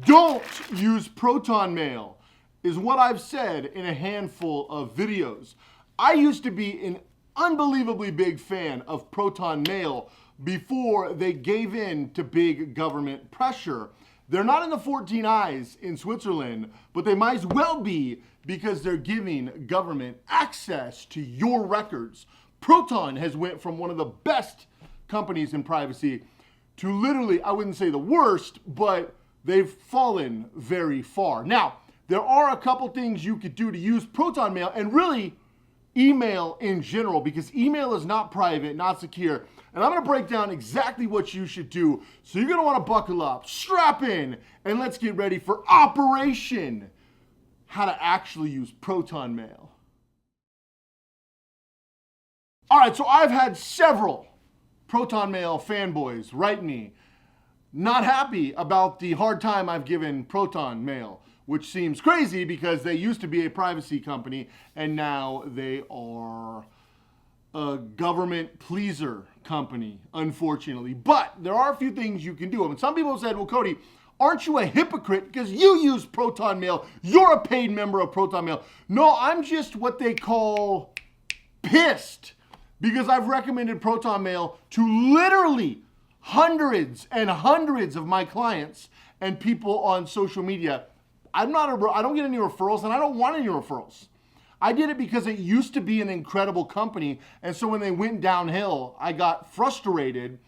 Don't use ProtonMail is what I've said in a handful of videos. I used to be an unbelievably big fan of ProtonMail before they gave in to big government pressure. They're not in the 14 eyes in Switzerland, but they might as well be because they're giving government access to your records. Proton has went from one of the best companies in privacy to literally, I wouldn't say the worst, but they've fallen very far. Now, there are a couple things you could do to use ProtonMail and really email in general, because email is not private, not secure. And I'm gonna break down exactly what you should do. So you're gonna wanna buckle up, strap in, and let's get ready for Operation How to Actually Use ProtonMail. All right, so I've had several ProtonMail fanboys write me, not happy about the hard time I've given ProtonMail, which seems crazy because they used to be a privacy company and now they are a government pleaser company, unfortunately. But there are a few things you can do. I mean, some people have said, well, Cody, aren't you a hypocrite because you use ProtonMail? You're a paid member of ProtonMail. No, I'm just what they call pissed because I've recommended ProtonMail to literally hundreds and hundreds of my clients and people on social media. I don't get any referrals and I don't want any referrals. I did it because it used to be an incredible company. And so when they went downhill, I got frustrated.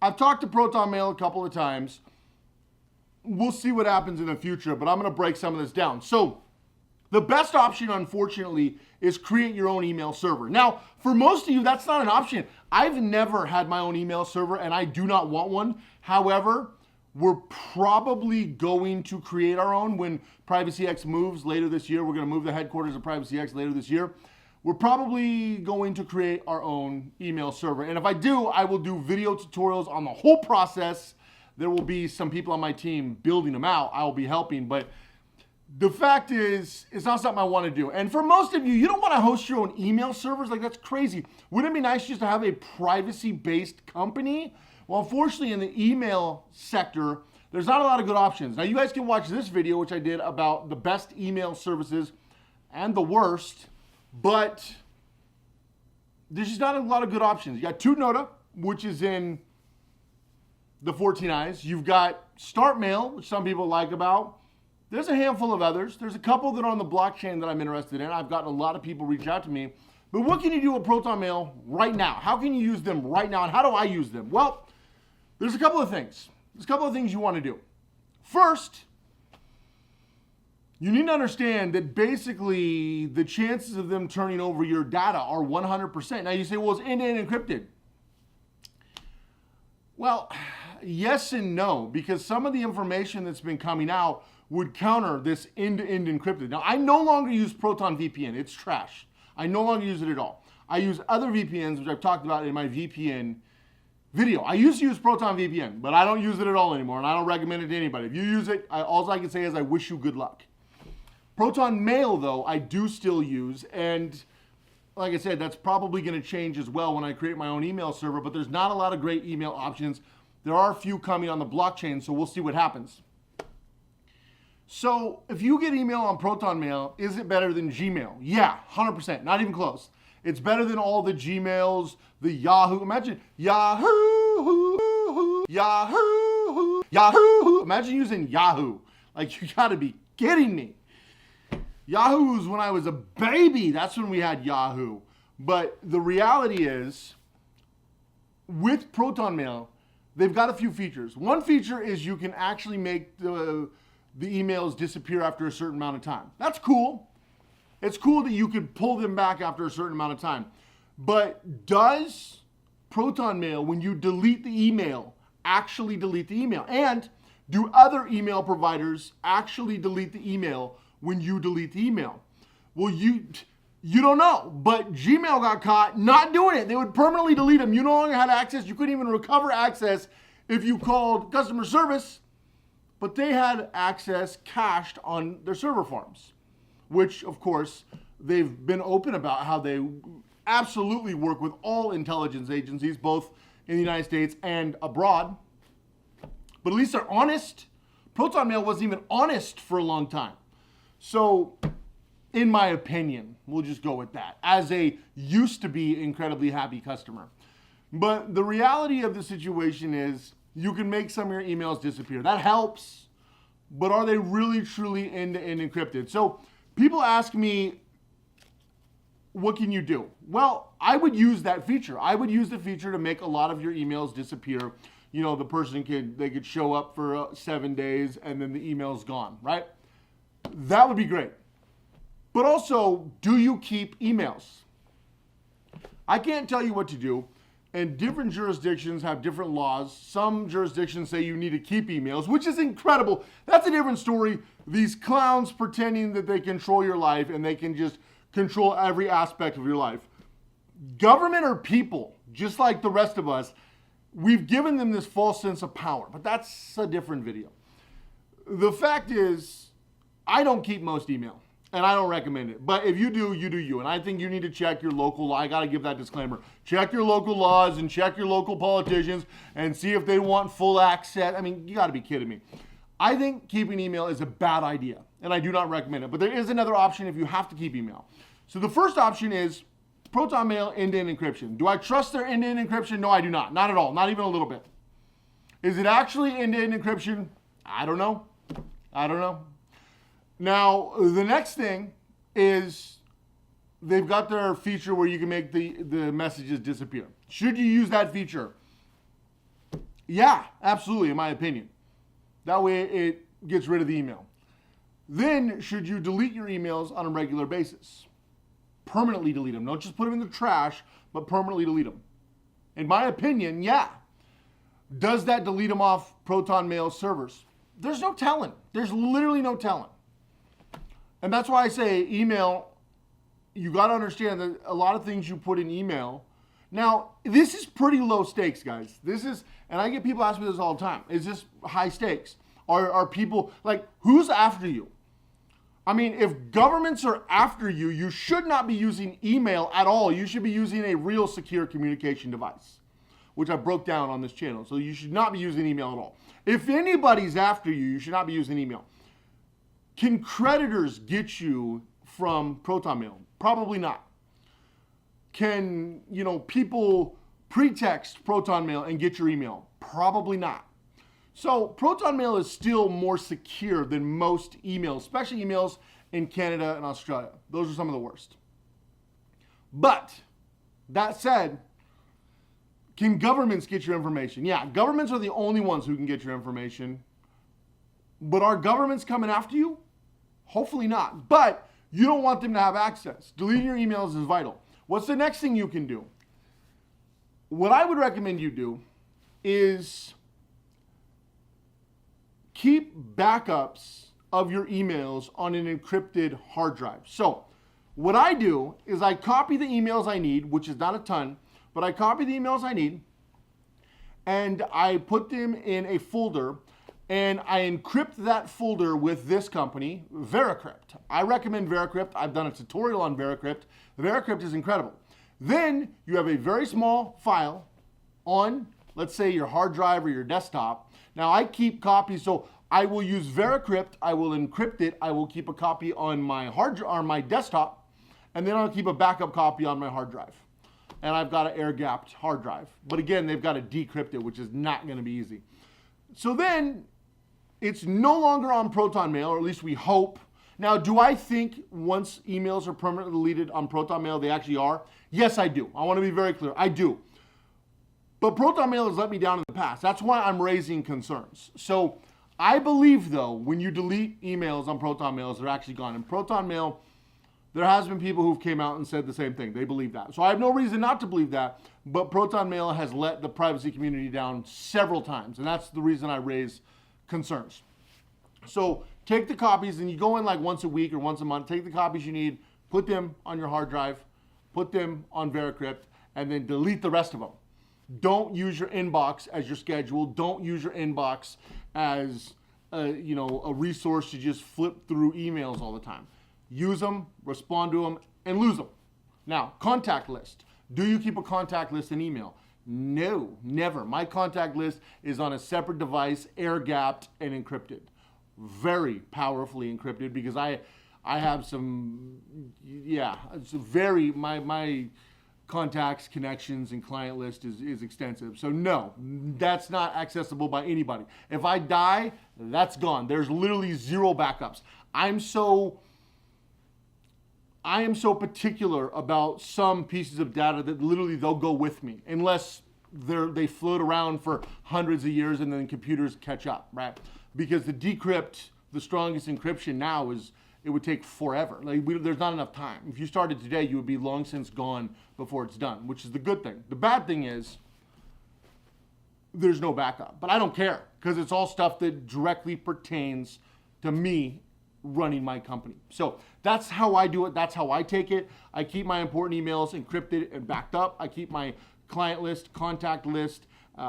I've talked to ProtonMail a couple of times. We'll see what happens in the future, but I'm going to break some of this down. So the best option, unfortunately, is create your own email server. Now, for most of you, that's not an option. I've never had my own email server and I do not want one. However, we're probably going to create our own when PrivacyX moves later this year. We're going to move the headquarters of PrivacyX later this year. We're probably going to create our own email server. And if I do, I will do video tutorials on the whole process. There will be some people on my team building them out. I will be helping, but the fact is, it's not something I want to do. And for most of you, you don't want to host your own email servers. Like, that's crazy. Wouldn't it be nice just to have a privacy-based company? Well, unfortunately, in the email sector, there's not a lot of good options. Now, you guys can watch this video, which I did about the best email services and the worst, but there's just not a lot of good options. You got TuteNota, which is in the 14 eyes. You've got StartMail, which some people like about. There's a handful of others. There's a couple that are on the blockchain that I'm interested in. I've gotten a lot of people reach out to me. But what can you do with ProtonMail right now? How can you use them right now? And how do I use them? Well, there's a couple of things. There's a couple of things you want to do. First, you need to understand that basically the chances of them turning over your data are 100%. Now you say, well, it's end-to-end encrypted. Well, yes and no, because some of the information that's been coming out would counter this end-to-end encrypted. Now, I no longer use ProtonVPN. It's trash. I no longer use it at all. I use other VPNs, which I've talked about in my VPN video. I used to use ProtonVPN, but I don't use it at all anymore, and I don't recommend it to anybody. If you use it, all I can say is I wish you good luck. ProtonMail, though, I do still use, and like I said, that's probably going to change as well when I create my own email server, but there's not a lot of great email options. There are a few coming on the blockchain, so we'll see what happens. So if you get email on ProtonMail, is it better than Gmail? Yeah, 100%, not even close. It's better than all the Gmails, the Yahoo. Imagine Yahoo, Yahoo, Yahoo. Imagine using Yahoo. Like, you gotta be kidding me. Yahoo was when I was a baby. That's when we had Yahoo. But the reality is, with ProtonMail, they've got a few features. One feature is you can actually make the emails disappear after a certain amount of time. That's cool. It's cool that you could pull them back after a certain amount of time. But does ProtonMail, when you delete the email, actually delete the email? And do other email providers actually delete the email when you delete the email? Well, you don't know, but Gmail got caught not doing it. They would permanently delete them. You no longer had access. You couldn't even recover access if you called customer service, but they had access cached on their server farms, which, of course, they've been open about how they absolutely work with all intelligence agencies, both in the United States and abroad. But at least they're honest. ProtonMail wasn't even honest for a long time. So, in my opinion, we'll just go with that, as a used to be incredibly happy customer. But the reality of the situation is you can make some of your emails disappear. That helps, but are they really truly end-to-end encrypted? So people ask me, what can you do? Well, I would use that feature. I would use the feature to make a lot of your emails disappear. You know, the person could show up for 7 days and then the email's gone, right? That would be great. But also, do you keep emails? I can't tell you what to do, and different jurisdictions have different laws. Some jurisdictions say you need to keep emails, which is incredible. That's a different story. These clowns pretending that they control your life and they can just control every aspect of your life. Government are people, just like the rest of us. We've given them this false sense of power, but that's a different video. The fact is, I don't keep most email. And I don't recommend it. But if you do, you do you. And I think you need to check your local law. I got to give that disclaimer. Check your local laws and check your local politicians and see if they want full access. I mean, you got to be kidding me. I think keeping email is a bad idea, and I do not recommend it. But there is another option if you have to keep email. So the first option is ProtonMail end-to-end encryption. Do I trust their end-to-end encryption? No, I do not. Not at all. Not even a little bit. Is it actually end-to-end encryption? I don't know. I don't know. Now, the next thing is they've got their feature where you can make the messages disappear. Should you use that feature? Yeah, absolutely, in my opinion. That way it gets rid of the email. Then, should you delete your emails on a regular basis? Permanently delete them. Don't just put them in the trash, but permanently delete them. In my opinion, yeah. Does that delete them off ProtonMail servers? There's no telling. There's literally no telling. And that's why I say email, you got to understand that a lot of things you put in email. Now, this is pretty low stakes, guys. This is, and I get people ask me this all the time. Is this high stakes? Are people, like, who's after you? I mean, if governments are after you, you should not be using email at all. You should be using a real secure communication device, which I broke down on this channel. So you should not be using email at all. If anybody's after you, you should not be using email. Can creditors get you from ProtonMail? Probably not. Can, people pretext ProtonMail and get your email? Probably not. So ProtonMail is still more secure than most emails, especially emails in Canada and Australia. Those are some of the worst. But that said, can governments get your information? Yeah, governments are the only ones who can get your information. But are governments coming after you? Hopefully not. But you don't want them to have access. Deleting your emails is vital. What's the next thing you can do? What I would recommend you do is keep backups of your emails on an encrypted hard drive. So what I do is I copy the emails I need, which is not a ton, but I copy the emails I need, and I put them in a folder, and I encrypt that folder with this company, Veracrypt. I recommend Veracrypt. I've done a tutorial on Veracrypt. Veracrypt is incredible. Then you have a very small file on, let's say, your hard drive or your desktop. Now I keep copies, so I will use Veracrypt. I will encrypt it. I will keep a copy on my my desktop, and then I'll keep a backup copy on my hard drive. And I've got an air-gapped hard drive. But again, they've got to decrypt it, which is not going to be easy. So then it's no longer on ProtonMail, or at least we hope. Now, do I think once emails are permanently deleted on ProtonMail, they actually are? Yes, I do. I want to be very clear. I do. But ProtonMail has let me down in the past. That's why I'm raising concerns. So I believe, though, when you delete emails on ProtonMail, they're actually gone. And ProtonMail, there has been people who've came out and said the same thing. They believe that. So I have no reason not to believe that. But ProtonMail has let the privacy community down several times. And that's the reason I raise concerns. So take the copies, and you go in like once a week or once a month, take the copies you need, put them on your hard drive, put them on Veracrypt, and then delete the rest of them. Don't use your inbox as your schedule. Don't use your inbox as a resource to just flip through emails all the time. Use them, respond to them, and lose them. Now, contact list. Do you keep a contact list in email? No, never. My contact list is on a separate device, air-gapped and encrypted. very powerfully encrypted because I have some, yeah, it's very, my contacts, connections, and client list is extensive. So no, that's not accessible by anybody. If I die, that's gone. There's literally zero backups. I am so particular about some pieces of data that literally they'll go with me unless they float around for hundreds of years and then computers catch up, right? Because to decrypt the strongest encryption now it would take forever. There's not enough time. If you started today, you would be long since gone before it's done, which is the good thing. The bad thing is there's no backup, but I don't care because it's all stuff that directly pertains to me running my company. So that's how I do it. That's how I take it. I keep my important emails encrypted and backed up. I keep my client list, contact list,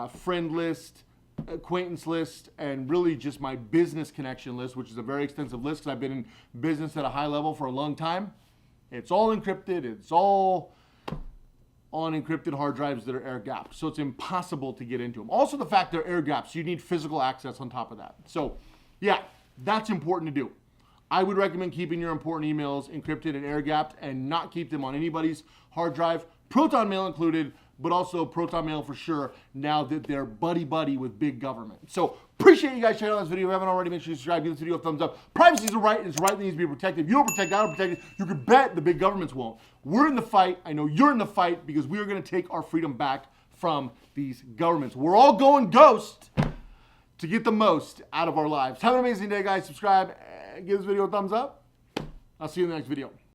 friend list, acquaintance list, and really just my business connection list, which is a very extensive list because I've been in business at a high level for a long time. It's all encrypted. It's all on encrypted hard drives that are air gapped. So it's impossible to get into them. Also the fact they're air gapped, so you need physical access on top of that. So yeah, that's important to do. I would recommend keeping your important emails encrypted and air gapped and not keep them on anybody's hard drive, ProtonMail included, but also ProtonMail for sure, now that they're buddy-buddy with big government. So appreciate you guys checking out this video. If you haven't already, make sure you subscribe, give this video a thumbs up. Privacy is a right, and it's a right that needs to be protected. If you don't protect it, I don't protect it. You can bet the big governments won't. We're in the fight. I know you're in the fight because we are going to take our freedom back from these governments. We're all going ghost to get the most out of our lives. Have an amazing day, guys. Subscribe, and give this video a thumbs up. I'll see you in the next video.